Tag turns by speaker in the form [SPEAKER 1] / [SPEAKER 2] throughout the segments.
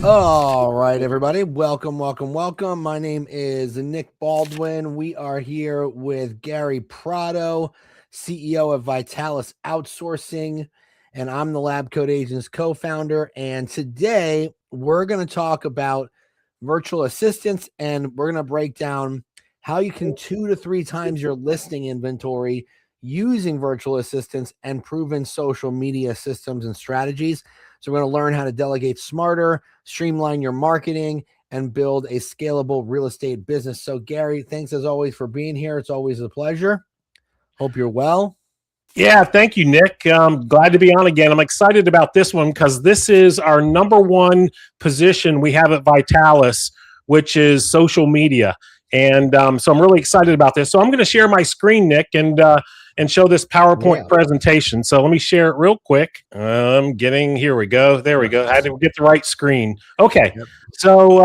[SPEAKER 1] All right, everybody. Welcome, welcome, welcome. My name is Nick Baldwin. We are here with Gary Prado, CEO of Vitalis Outsourcing, and I'm the Lab Coat Agents co-founder. And today we're going to talk about virtual assistants, and we're going to break down how you can 2 to 3 times your listing inventory using virtual assistants and proven social media systems and strategies. So we're going to learn how to delegate smarter, streamline your marketing, and build a scalable real estate business. So Gary, thanks as always for being here. It's always a pleasure. Hope you're well.
[SPEAKER 2] Yeah, thank you, Nick. I'm glad to be on again. I'm excited about this one because this is our number one position we have at Vitalis, which is social media. And so I'm really excited about this. So I'm going to share my screen, Nick, and show this PowerPoint presentation. So let me share it real quick. Here we go. There we go. I had to get the right screen. Okay. Yep. So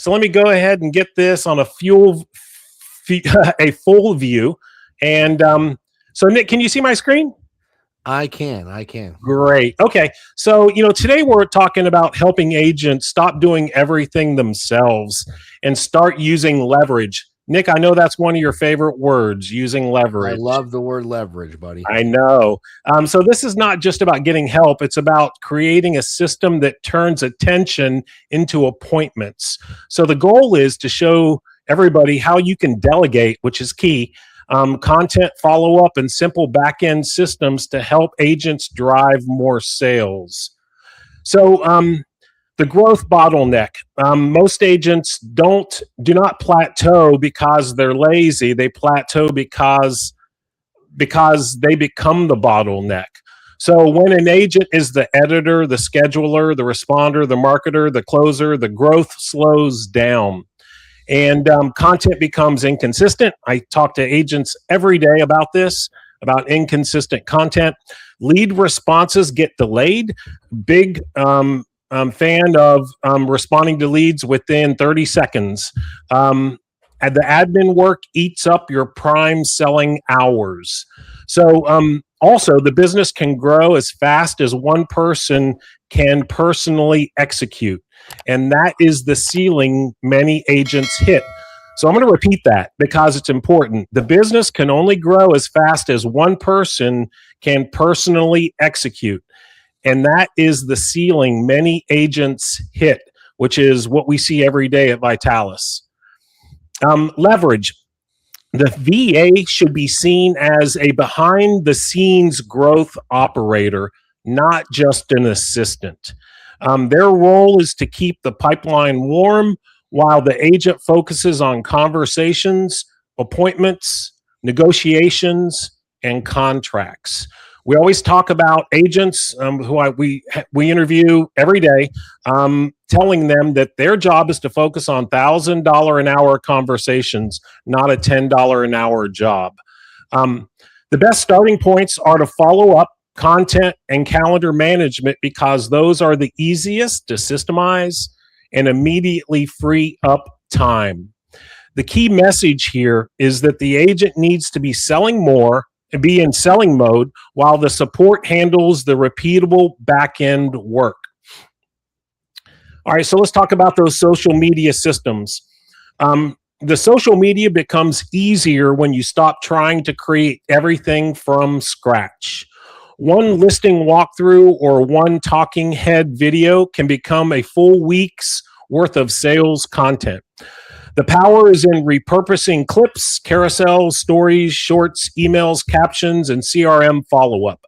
[SPEAKER 2] let me go ahead and get this on a full view. And so Nick, can you see my screen?
[SPEAKER 1] I can.
[SPEAKER 2] Great. Okay. So, today we're talking about helping agents stop doing everything themselves and start using leverage. Nick, I know that's one of your favorite words, using leverage.
[SPEAKER 1] I love the word leverage, buddy.
[SPEAKER 2] I know. So this is not just about getting help. It's about creating a system that turns attention into appointments. So the goal is to show everybody how you can delegate, which is key, content follow-up and simple back-end systems to help agents drive more sales. So the growth bottleneck. Most agents do not plateau because they're lazy. They plateau because they become the bottleneck. So when an agent is the editor, the scheduler, the responder, the marketer, the closer, the growth slows down. And content becomes inconsistent. I talk to agents every day about this, about inconsistent content. Lead responses get delayed. Big fan of responding to leads within 30 seconds. And the admin work eats up your prime selling hours. So also, the business can grow as fast as one person can personally execute. And that is the ceiling many agents hit. So I'm going to repeat that because it's important. The business can only grow as fast as one person can personally execute. And that is the ceiling many agents hit, which is what we see every day at Vitalis. Leverage. The VA should be seen as a behind-the-scenes growth operator, not just an assistant. Their role is to keep the pipeline warm while the agent focuses on conversations, appointments, negotiations, and contracts. We always talk about agents we interview every day, telling them that their job is to focus on $1,000 an hour conversations, not a $10 an hour job. The best starting points are to follow up, content, and calendar management because those are the easiest to systemize and immediately free up time. The key message here is that the agent needs to be selling more and be in selling mode while the support handles the repeatable back-end work. All right, so let's talk about those social media systems. The social media becomes easier when you stop trying to create everything from scratch. One listing walkthrough or one talking head video can become a full week's worth of sales content. The power is in repurposing clips, carousels, stories, shorts, emails, captions, and CRM follow-up.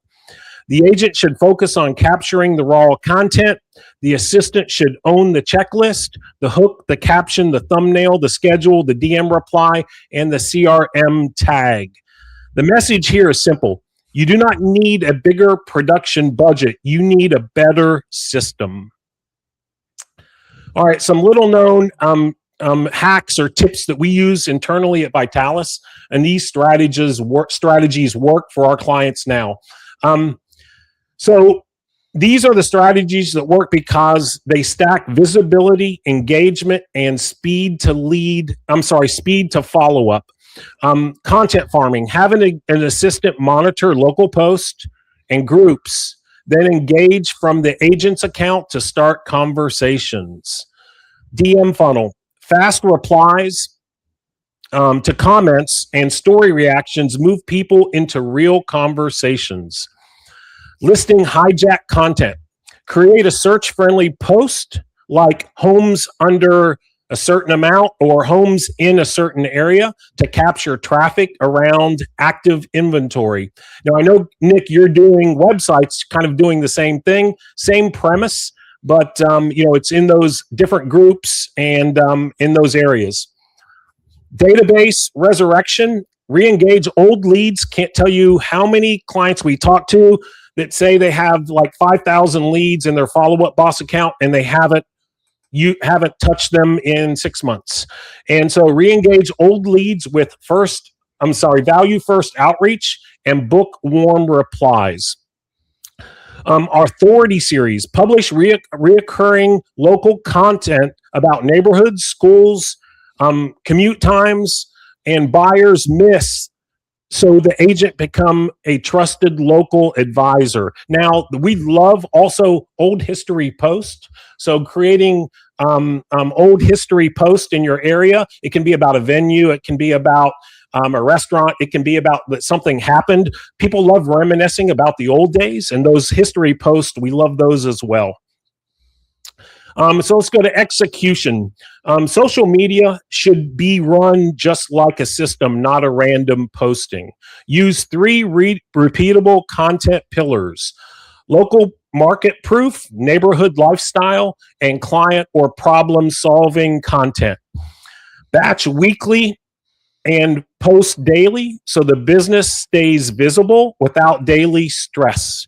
[SPEAKER 2] The agent should focus on capturing the raw content. The assistant should own the checklist, the hook, the caption, the thumbnail, the schedule, the DM reply, and the CRM tag. The message here is simple. You do not need a bigger production budget. You need a better system. All right, some little known hacks or tips that we use internally at Vitalis, and these strategies work for our clients now. So these are the strategies that work because they stack visibility, engagement, and speed to follow up. Content farming, having an assistant monitor local posts and groups then engage from the agent's account to start conversations. DM funnel, fast replies to comments and story reactions move people into real conversations. Listing hijack content. Create a search-friendly post like homes under a certain amount or homes in a certain area to capture traffic around active inventory. Now, I know, Nick, you're doing websites, kind of doing the same thing, same premise, but it's in those different groups and in those areas. Database resurrection, re-engage old leads. Can't tell you how many clients we talk to that say they have like 5,000 leads in their follow-up boss account and you haven't touched them in 6 months. And so re-engage old leads with value first outreach and book warm replies. Our authority series, publish reoccurring local content about neighborhoods, schools, commute times, and buyers miss, so the agent become a trusted local advisor. Now, we love also old history post. So creating old history post in your area. It can be about a venue. It can be about a restaurant. It can be about that something happened. People love reminiscing about the old days, and those history posts, we love those as well. So let's go to execution. Social media should be run just like a system, not a random posting. Use 3 repeatable content pillars: local market proof, neighborhood lifestyle, and client or problem solving content. Batch weekly and post daily so the business stays visible without daily stress.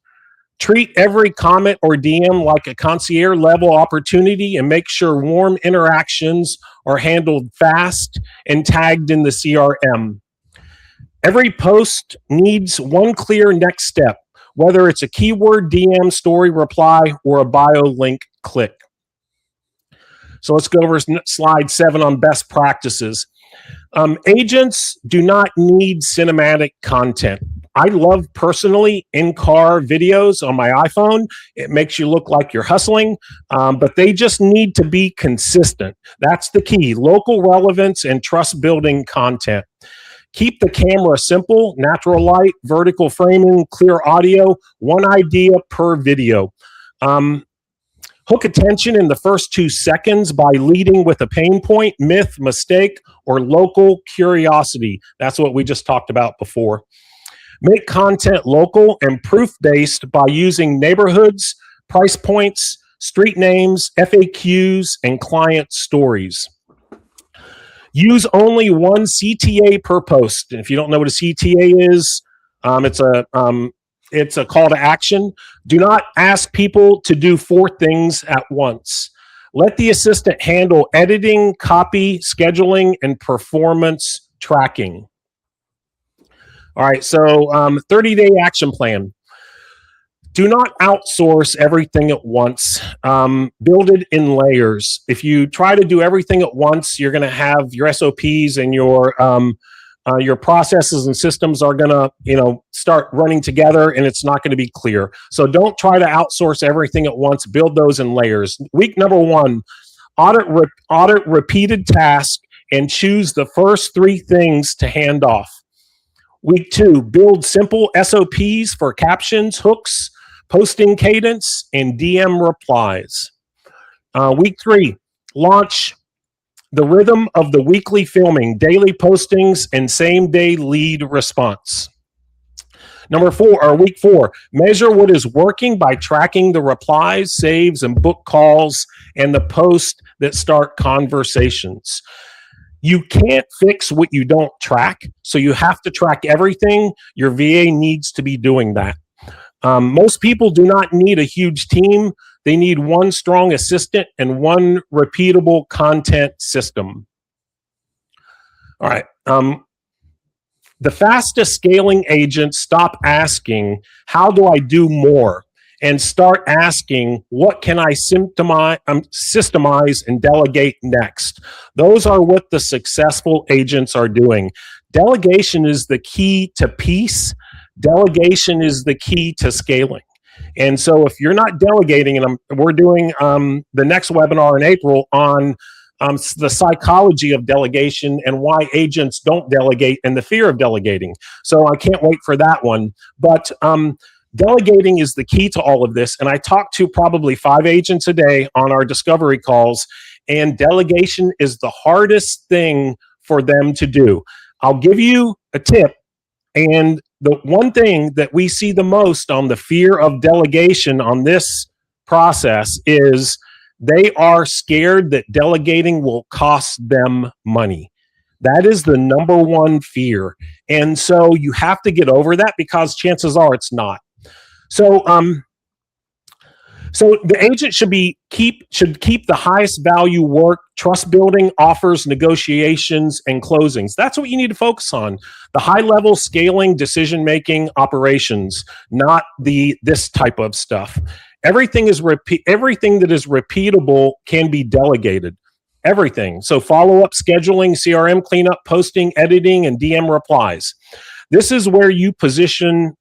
[SPEAKER 2] Treat every comment or DM like a concierge level opportunity and make sure warm interactions are handled fast and tagged in the CRM. Every post needs one clear next step, whether it's a keyword DM, story reply, or a bio link click. So let's go over slide 7 on best practices. Agents do not need cinematic content. I love personally in-car videos on my iPhone. It makes you look like you're hustling, but they just need to be consistent. That's the key. Local relevance and trust-building content. Keep the camera simple, natural light, vertical framing, clear audio, one idea per video. Hook attention in the first 2 seconds by leading with a pain point, myth, mistake, or local curiosity. That's what we just talked about before. Make content local and proof-based by using neighborhoods, price points, street names, FAQs, and client stories. Use only one CTA per post. And if you don't know what a CTA is, it's a call to action. Do not ask people to do 4 things at once. Let the assistant handle editing, copy, scheduling, and performance tracking. All right, so 30-day action plan. Do not outsource everything at once. Build it in layers. If you try to do everything at once, you're going to have your SOPs and your processes and systems are going to, start running together, and it's not going to be clear. So don't try to outsource everything at once. Build those in layers. Week number 1, audit repeated tasks and choose the first 3 things to hand off. Week 2, build simple SOPs for captions, hooks, posting cadence, and DM replies. Week 3, launch the rhythm of the weekly filming, daily postings, and same-day lead response. Week 4, measure what is working by tracking the replies, saves, and book calls, and the posts that start conversations. You can't fix what you don't track, so you have to track everything. Your VA needs to be doing that. Most people do not need a huge team. They need one strong assistant and one repeatable content system. All right. The fastest scaling agents stop asking, how do I do more? And start asking, what can I systemize and delegate next? Those are what the successful agents are doing. Delegation is the key to peace. Delegation is the key to scaling. And so if you're not delegating, and we're doing the next webinar in April on the psychology of delegation and why agents don't delegate and the fear of delegating. So I can't wait for that one. But delegating is the key to all of this. And I talk to probably 5 agents a day on our discovery calls, and delegation is the hardest thing for them to do. I'll give you a tip. And the one thing that we see the most on the fear of delegation on this process is they are scared that delegating will cost them money. That is the number one fear. And so you have to get over that, because chances are it's not. So the agent should keep the highest value work, trust building, offers, negotiations, and closings. That's what you need to focus on. The high level scaling, decision making, operations, not this type of stuff. Everything that is repeatable can be delegated. Everything. So follow up, scheduling, CRM cleanup, posting, editing, and DM replies. This is where you position.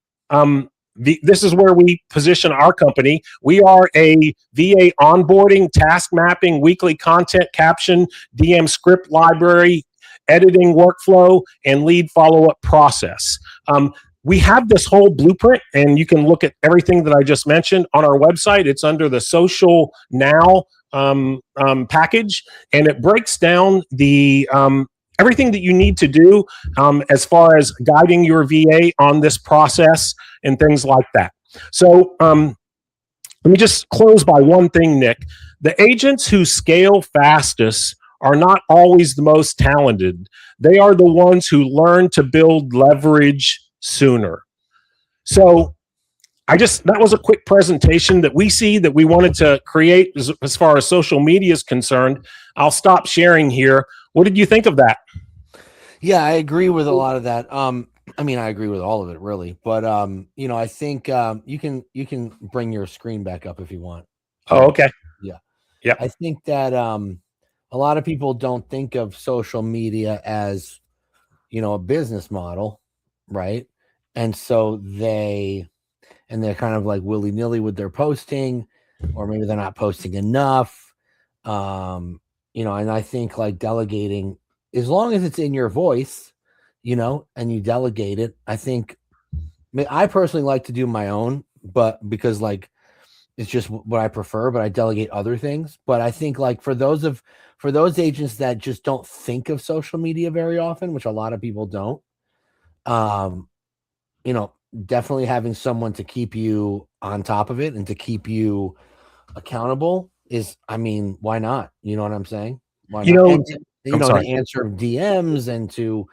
[SPEAKER 2] This is where we position our company. We are a VA onboarding, task mapping, weekly content caption, DM script library, editing workflow, and lead follow-up process. We have this whole blueprint, and you can look at everything that I just mentioned on our website. It's under the Social Now package, and it breaks down the everything that you need to do as far as guiding your VA on this process and things like that. So let me just close by one thing, Nick. The agents who scale fastest are not always the most talented. They are the ones who learn to build leverage sooner. So that was a quick presentation that we see that we wanted to create as far as social media is concerned. I'll stop sharing here. What did you think of that?
[SPEAKER 1] Yeah, I agree with a lot of that. I mean, I agree with all of it, really. But I think you can bring your screen back up if you want.
[SPEAKER 2] Oh, okay.
[SPEAKER 1] Yeah. I think that a lot of people don't think of social media as, a business model, right? And so they're kind of like willy-nilly with their posting, or maybe they're not posting enough. And I think like delegating, as long as it's in your voice, and you delegate it, I personally like to do my own, but because like it's just what I prefer, but I delegate other things. But I think like for those agents that just don't think of social media very often, which a lot of people don't, definitely having someone to keep you on top of it and to keep you accountable is, why not? You know what I'm saying? Why not? To answer DMs and to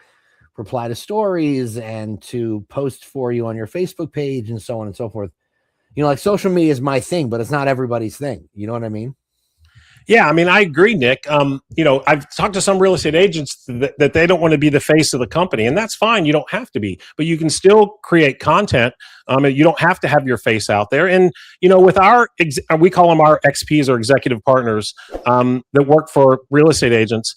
[SPEAKER 1] reply to stories and to post for you on your Facebook page and so on and so forth. Like social media is my thing, but it's not everybody's thing. You know what I mean?
[SPEAKER 2] Yeah, I agree, Nick. I've talked to some real estate agents that they don't want to be the face of the company, and that's fine. You don't have to be, but you can still create content. You don't have to have your face out there. And, with we call them our XPs or executive partners that work for real estate agents.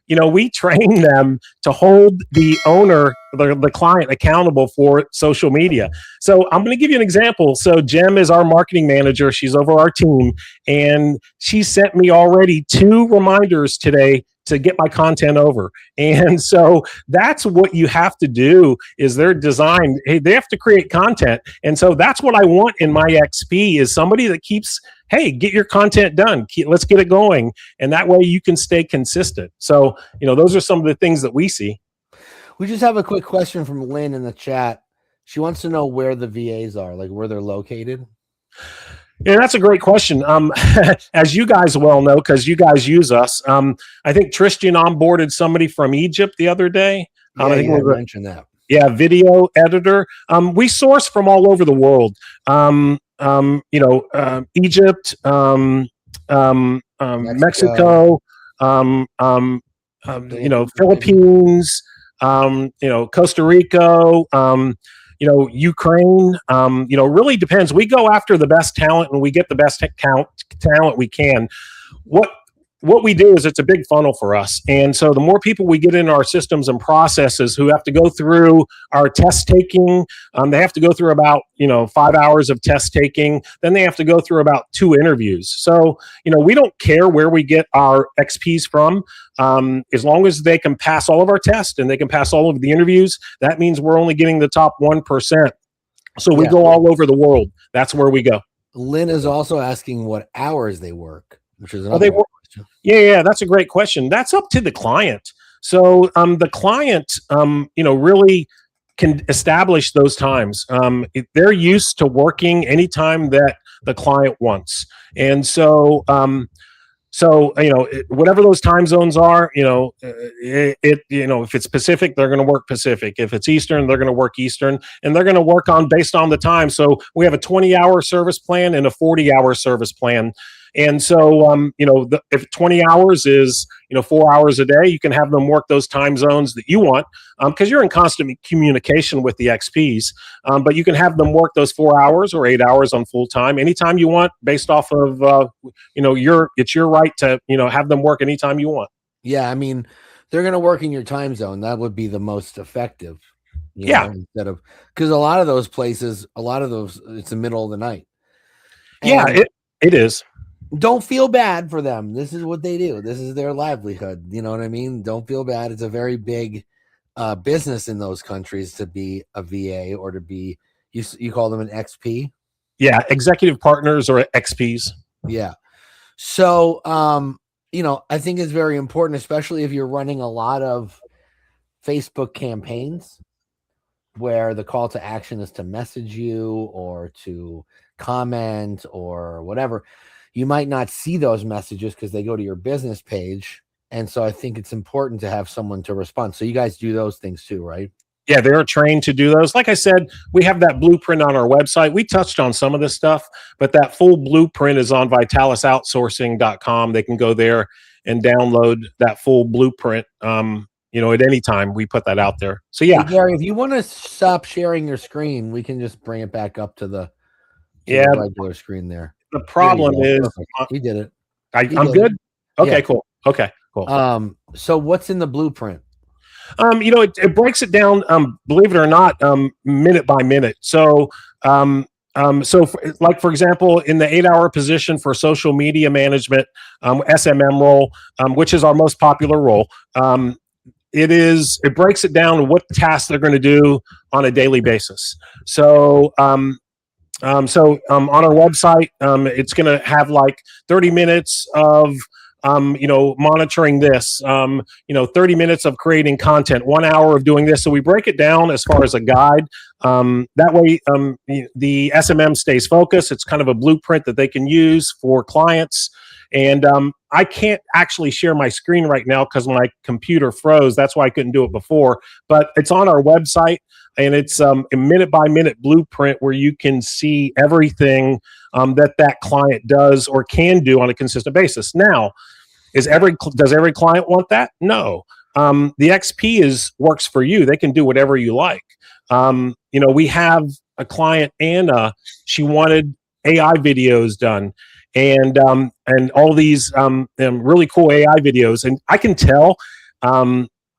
[SPEAKER 2] We train them to hold the owner, the client accountable for social media. So I'm going to give you an example. So Jem is our marketing manager. She's over our team, and she sent me already 2 reminders today to get my content over. And so that's what you have to do is they're designed, they have to create content. And so that's what I want in my XP is somebody that keeps, hey, get your content done. Let's get it going. And that way you can stay consistent. So, those are some of the things that we see.
[SPEAKER 1] We just have a quick question from Lynn in the chat. She wants to know where the VAs are, like where they're located.
[SPEAKER 2] Yeah, that's a great question. As you guys well know, because you guys use us, I think Tristan onboarded somebody from Egypt the other day.
[SPEAKER 1] Yeah, I think we mentioned that.
[SPEAKER 2] Yeah, video editor. We source from all over the world. Egypt, Mexico, Philippines, Costa Rica. Ukraine, really depends. We go after the best talent and we get the best talent we can. What what we do is it's a big funnel for us. And so the more people we get in our systems and processes who have to go through our test taking, they have to go through about, 5 hours of test taking. Then they have to go through about 2 interviews. So, we don't care where we get our XPs from. As long as they can pass all of our tests and they can pass all of the interviews, that means we're only getting the top 1%. So we go all over the world. That's where we go.
[SPEAKER 1] Lynn is also asking what hours they work, which is another question.
[SPEAKER 2] Yeah, that's a great question. That's up to the client. So the client, really can establish those times. They're used to working anytime that the client wants. And so, whatever those time zones are, if it's Pacific, they're going to work Pacific. If it's Eastern, they're going to work Eastern, and they're going to work on based on the time. So we have a 20-hour service plan and a 40-hour service plan. And so, if 20 hours is, 4 hours a day, you can have them work those time zones that you want, because you're in constant communication with the XPs. But you can have them work those 4 hours or 8 hours on full time anytime you want, based off of, it's your right to, have them work anytime you want.
[SPEAKER 1] Yeah, I mean, they're going to work in your time zone. That would be the most effective. Instead of, because a lot of those places, it's the middle of the night.
[SPEAKER 2] And it is.
[SPEAKER 1] Don't feel bad for them. This is what they do. This is their livelihood. You know what I mean? Don't feel bad. It's a very big business in those countries to be a VA or to be, you call them an XP?
[SPEAKER 2] Yeah, executive partners or XPs.
[SPEAKER 1] Yeah. So, I think it's very important, especially if you're running a lot of Facebook campaigns where the call to action is to message you or to comment or whatever. You might not see those messages because they go to your business page. And so I think it's important to have someone to respond. So you guys do those things too, right?
[SPEAKER 2] Yeah, they're trained to do those. Like I said, we have that blueprint on our website. We touched on some of this stuff, but that full blueprint is on vitalisoutsourcing.com. They can go there and download that full blueprint. At any time we put that out there. So yeah.
[SPEAKER 1] Hey, Gary, if you want to stop sharing your screen, we can just bring it back up to the regular screen there.
[SPEAKER 2] The problem is
[SPEAKER 1] he did it.
[SPEAKER 2] I'm good. Okay, cool. Okay, cool.
[SPEAKER 1] So what's in the blueprint?
[SPEAKER 2] It breaks it down, believe it or not, minute by minute. So, for example, in the 8-hour position for social media management, SMM role, which is our most popular role, it breaks it down to what tasks they're going to do on a daily basis. So, on our website, it's going to have like 30 minutes of, monitoring this, 30 minutes of creating content, 1 hour of doing this. So we break it down as far as a guide. That way, the SMM stays focused. It's kind of a blueprint that they can use for clients. And I can't actually share my screen right now because my computer froze. That's why I couldn't do it before. But it's on our website, and it's a minute-by-minute blueprint where you can see everything that client does or can do on a consistent basis. Now, does every client want that? No. The XP works for you. They can do whatever you like. We have a client, Anna. She wanted AI videos done, and all these really cool AI videos. And I can tell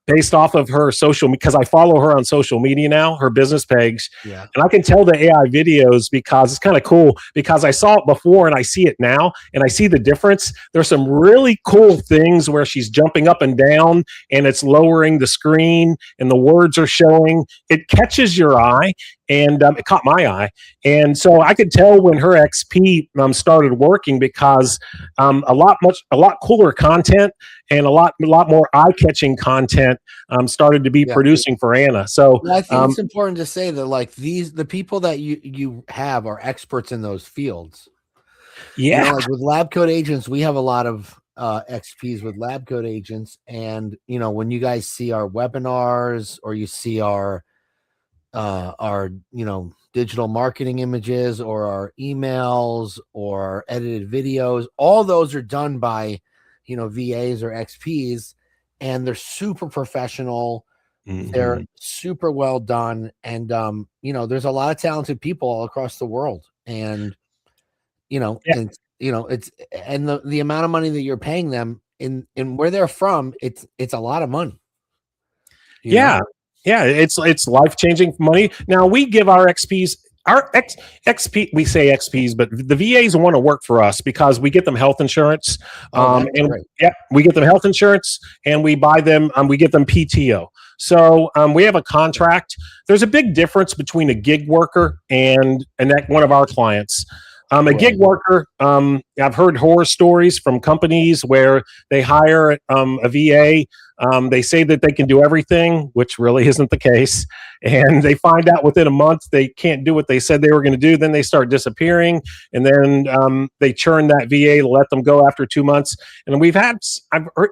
[SPEAKER 2] based off of her social, because I follow her on social media now, her business page, and I can tell the AI videos because it's kind of cool because I saw it before and I see it now and I see the difference. There's some really cool things where she's jumping up and down and it's lowering the screen and the words are showing. It catches your eye. And it caught my eye. And so I could tell when her XP started working because a lot cooler content and a lot more eye-catching content started to be producing for Anna. So
[SPEAKER 1] I think it's important to say that like the people that you have are experts in those fields.
[SPEAKER 2] Yeah.
[SPEAKER 1] Like with lab coat agents, we have a lot of XPs with lab coat agents. And, when you guys see our webinars or you see our digital marketing images or our emails or edited videos, all those are done by, VAs or XPs, and they're super professional. Mm-hmm. They're super well done. And, there's a lot of talented people all across the world. And, the amount of money that you're paying them, in where they're from, it's a lot of money.
[SPEAKER 2] Yeah. Yeah. It's life-changing money. Now we give our XPs, XP, we say XPs, but the VAs want to work for us because we get them health insurance. And
[SPEAKER 1] great.
[SPEAKER 2] yeah, we get them health insurance and we buy them, we get them PTO. So we have a contract. There's a big difference between a gig worker and one of our clients. A gig worker, I've heard horror stories from companies where they hire a VA. They say that they can do everything, which really isn't the case. And they find out within a month they can't do what they said they were going to do. Then they start disappearing. And then they churn that VA to let them go after 2 months. And I've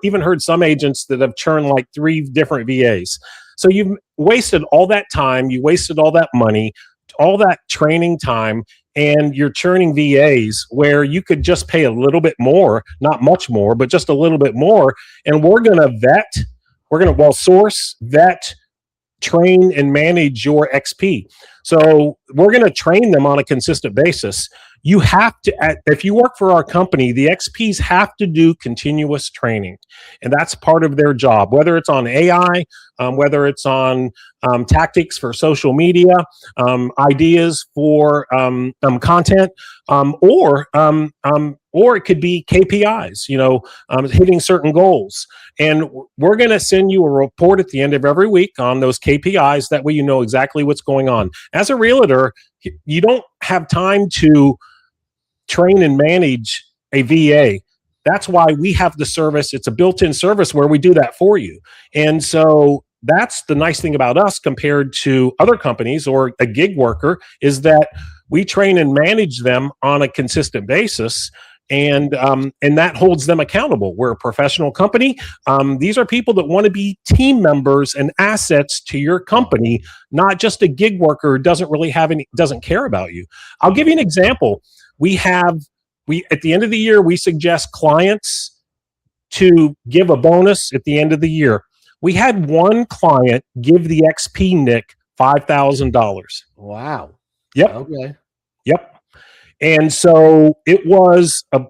[SPEAKER 2] even heard some agents that have churned like 3 different VAs. So you've wasted all that time. You wasted all that money, all that training time. And you're churning VAs where you could just pay a little bit more, not much more, but just a little bit more. And we're going to source, vet, train, and manage your XP. So we're going to train them on a consistent basis. You have to, if you work for our company, the XPs have to do continuous training. And that's part of their job, whether it's on AI, whether it's on tactics for social media, ideas for content, or it could be KPIs, hitting certain goals. And we're going to send you a report at the end of every week on those KPIs. That way you know exactly what's going on. As a realtor, you don't have time to train and manage a VA. That's why we have the service. It's a built-in service where we do that for you. And so that's the nice thing about us compared to other companies or a gig worker, is that we train and manage them on a consistent basis. And that holds them accountable. We're a professional company. These are people that want to be team members and assets to your company, not just a gig worker who doesn't care about you. I'll give you an example. We at the end of the year, we suggest clients to give a bonus at the end of the year. We had one client give the XP Nick $5,000.
[SPEAKER 1] Wow.
[SPEAKER 2] Yep.
[SPEAKER 1] Okay.
[SPEAKER 2] Yep. And so it was a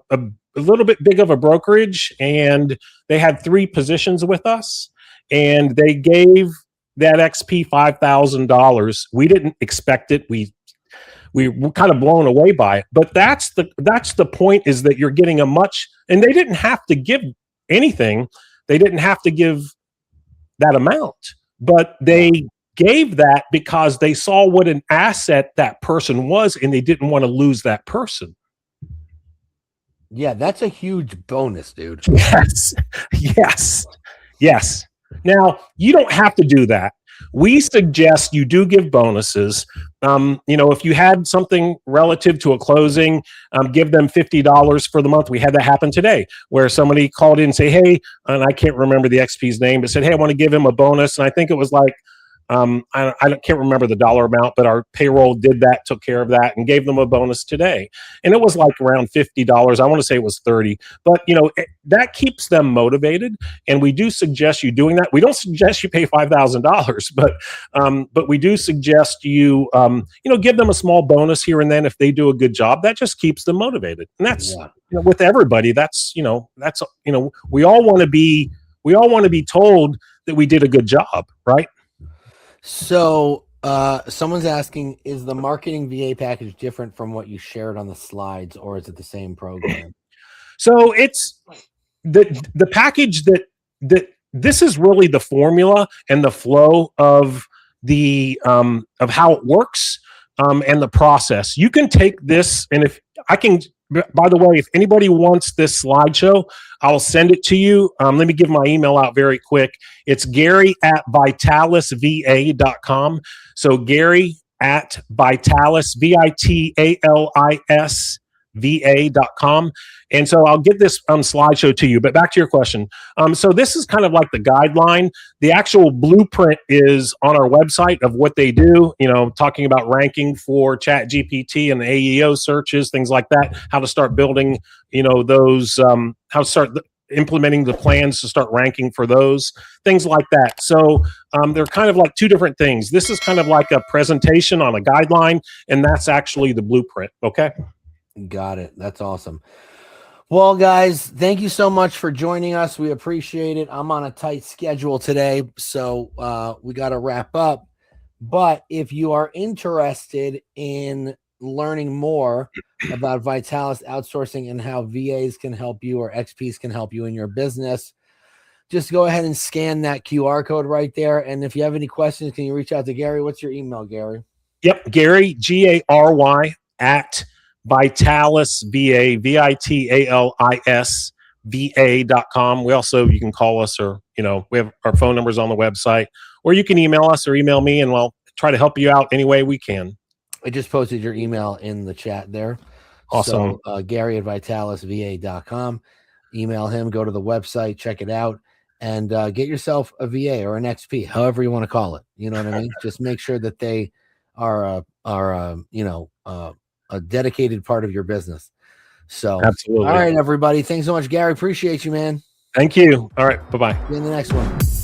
[SPEAKER 2] little bit big of a brokerage, and they had 3 positions with us, and they gave that XP $5,000. We didn't expect it. We were kind of blown away by it. But that's the point, is that you're getting and they didn't have to give anything. They didn't have to give that amount, but they gave that because they saw what an asset that person was, and they didn't want to lose that person.
[SPEAKER 1] Yeah, that's a huge bonus, dude.
[SPEAKER 2] Yes. Now, you don't have to do that. We suggest you do give bonuses. If you had something relative to a closing, give them $50 for the month. We had that happen today, where somebody called in and say, hey, and I can't remember the XP's name, but said, hey, I want to give him a bonus. And I think it was like, I can't remember the dollar amount, but our payroll did that, took care of that, and gave them a bonus today. And it was like around $50. I want to say it was $30, but that keeps them motivated. And we do suggest you doing that. We don't suggest you pay $5,000, but we do suggest you, give them a small bonus here and then if they do a good job. That just keeps them motivated. And that's with everybody. That's we all want to be told that we did a good job, right?
[SPEAKER 1] So someone's asking, is the marketing VA package different from what you shared on the slides, or is it the same program?
[SPEAKER 2] So it's the package that this is really the formula and the flow of of how it works and the process. You can take this, and if I can, by the way, if anybody wants this slideshow, I'll send it to you. Let me give my email out very quick. It's Gary@vitalisva.com. So Gary@Vitalis, VITALIS.va.com. And so I'll get this slideshow to you, but back to your question. So this is kind of like the guideline. The actual blueprint is on our website of what they do, talking about ranking for Chat GPT and the AEO searches, things like that, how to start building, those, how to start implementing the plans to start ranking for those, things like that. So they're kind of like 2 different things. This is kind of like a presentation on a guideline, and that's actually the blueprint. Okay.
[SPEAKER 1] Got it. That's awesome. Well, guys, thank you so much for joining us. We appreciate it. I'm on a tight schedule today, so we got to wrap up. But if you are interested in learning more about Vitalis Outsourcing and how VAs can help you or XPs can help you in your business, just go ahead and scan that QR code right there. And if you have any questions, can you reach out to Gary? What's your email, Gary?
[SPEAKER 2] Yep, Gary, Gary at Vitalis VA, Vitalis VA.com. We also, you can call us, or we have our phone numbers on the website, or you can email us or email me, and we'll try to help you out any way we can.
[SPEAKER 1] I just posted your email in the chat there.
[SPEAKER 2] Awesome.
[SPEAKER 1] So Gary at vitalisva.com. Email him, go to the website, check it out, and get yourself a VA or an XP, however you want to call it. You know what I mean? Just make sure that they are a dedicated part of your business. So,
[SPEAKER 2] absolutely.
[SPEAKER 1] All right, everybody. Thanks so much, Gary. Appreciate you, man.
[SPEAKER 2] Thank you. All right. Bye-bye.
[SPEAKER 1] See you in the next one.